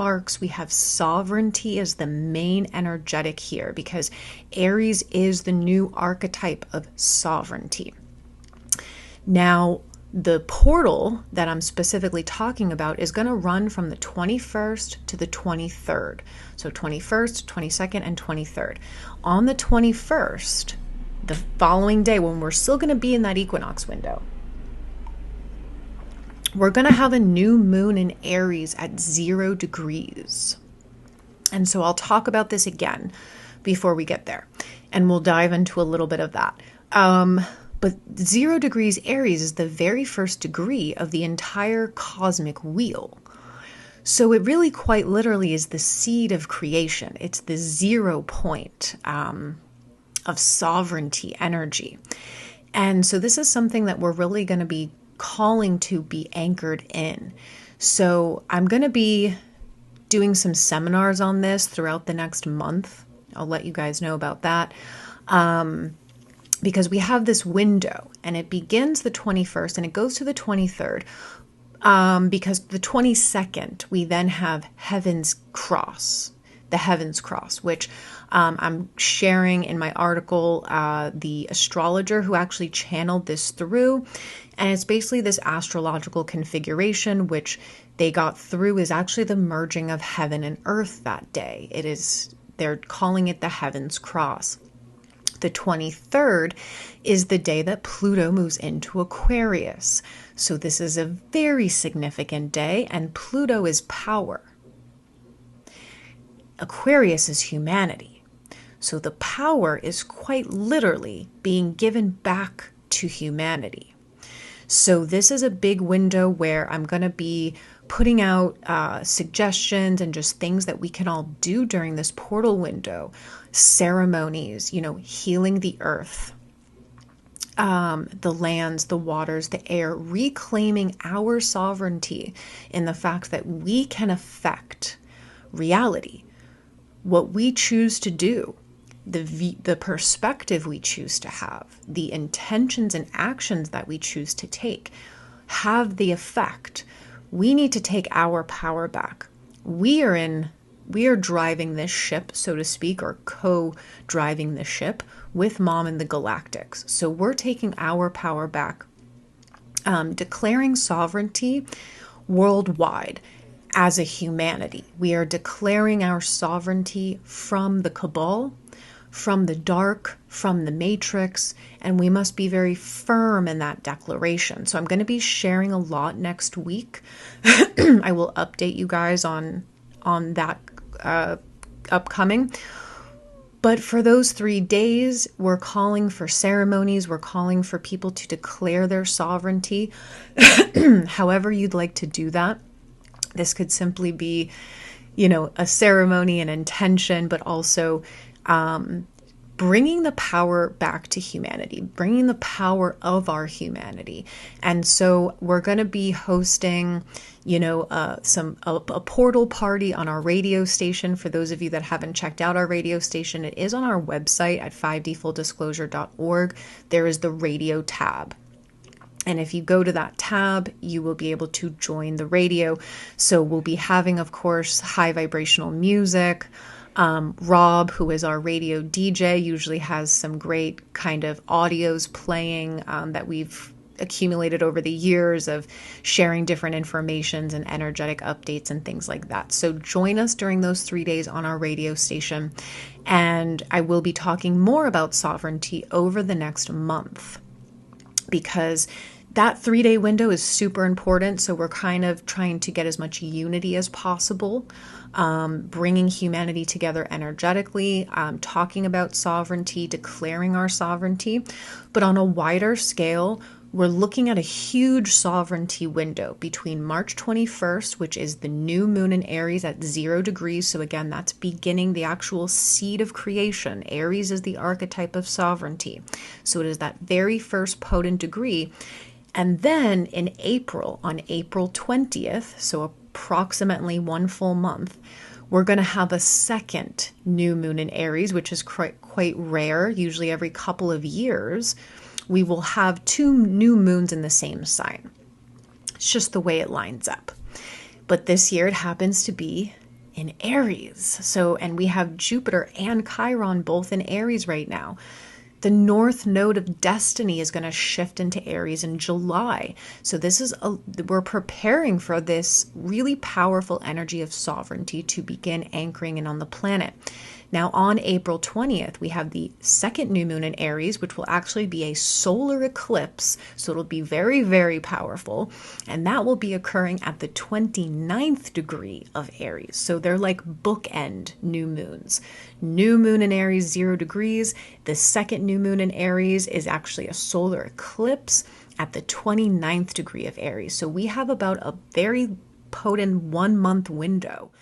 sparks. We have sovereignty as the main energetic here because Aries is the new archetype of sovereignty. Now, the portal that I'm specifically talking about is going to run from the 21st to the 23rd. So 21st, 22nd, and 23rd. On the 21st, the following day, when we're still going to be in that equinox window, we're going to have a new moon in Aries at 0 degrees. And so I'll talk about this again before we get there, and we'll dive into a little bit of that. But 0 degrees Aries is the very first degree of the entire cosmic wheel. So it really quite literally is the seed of creation. It's the 0 point of sovereignty energy. And so this is something that we're really going to be calling to be anchored in. So I'm going to be doing some seminars on this throughout the next month. I'll let you guys know about that. Because we have this window and it begins the 21st and it goes to the 23rd. Because the 22nd, we then have Heaven's Cross, the Heaven's Cross, which I'm sharing in my article, the astrologer who actually channeled this through. And it's basically this astrological configuration, which they got through is actually the merging of heaven and earth that day. They're calling it the Heaven's Cross. The 23rd is the day that Pluto moves into Aquarius. So this is a very significant day, and Pluto is power. Aquarius is humanity. So the power is quite literally being given back to humanity. So this is a big window where I'm going to be putting out suggestions and just things that we can all do during this portal window. Ceremonies, healing the earth, the lands, the waters, the air, reclaiming our sovereignty in the fact that we can affect reality, what we choose to do, the perspective we choose to have, the intentions and actions that we choose to take have the effect. We need to take our power back. We are driving this ship, so to speak, or co-driving the ship with Mom and the Galactics. So we're taking our power back, declaring sovereignty worldwide as a humanity. We are declaring our sovereignty from the cabal, from the dark, from the matrix, and we must be very firm in that declaration. So I'm going to be sharing a lot next week. I will update you guys on that upcoming. But for those 3 days, we're calling for ceremonies. We're calling for people to declare their sovereignty. However you'd like to do that. This could simply be, a ceremony, an intention, but also bringing the power back to humanity, bringing the power of our humanity. And so we're going to be hosting, a portal party on our radio station. For those of you that haven't checked out our radio station, it is on our website at 5dfulldisclosure.org. There is the radio tab. And if you go to that tab, you will be able to join the radio. So we'll be having, of course, high vibrational music. Rob, who is our radio DJ, usually has some great kind of audios playing that we've accumulated over the years of sharing different informations and energetic updates and things like that. So join us during those 3 days on our radio station. And I will be talking more about sovereignty over the next month, because that 3-day window is super important. So we're kind of trying to get as much unity as possible, bringing humanity together energetically, talking about sovereignty, declaring our sovereignty. But on a wider scale, we're looking at a huge sovereignty window between March 21st, which is the new moon in Aries at 0 degrees. So again, that's beginning the actual seed of creation. Aries is the archetype of sovereignty. So it is that very first potent degree. And then in April, on April 20th, so approximately 1 full month, we're going to have a second new moon in Aries, which is quite rare. Usually every couple of years, we will have 2 new moons in the same sign. It's just the way it lines up. But this year it happens to be in Aries. So, and we have Jupiter and Chiron both in Aries right now. The north node of destiny is going to shift into Aries in July. So we're preparing for this really powerful energy of sovereignty to begin anchoring in on the planet. Now on April 20th, we have the second new moon in Aries, which will actually be a solar eclipse. So it'll be very, very powerful. And that will be occurring at the 29th degree of Aries. So they're like bookend new moons. New moon in Aries, 0 degrees. The second new moon in Aries is actually a solar eclipse at the 29th degree of Aries. So we have about a very potent 1 month window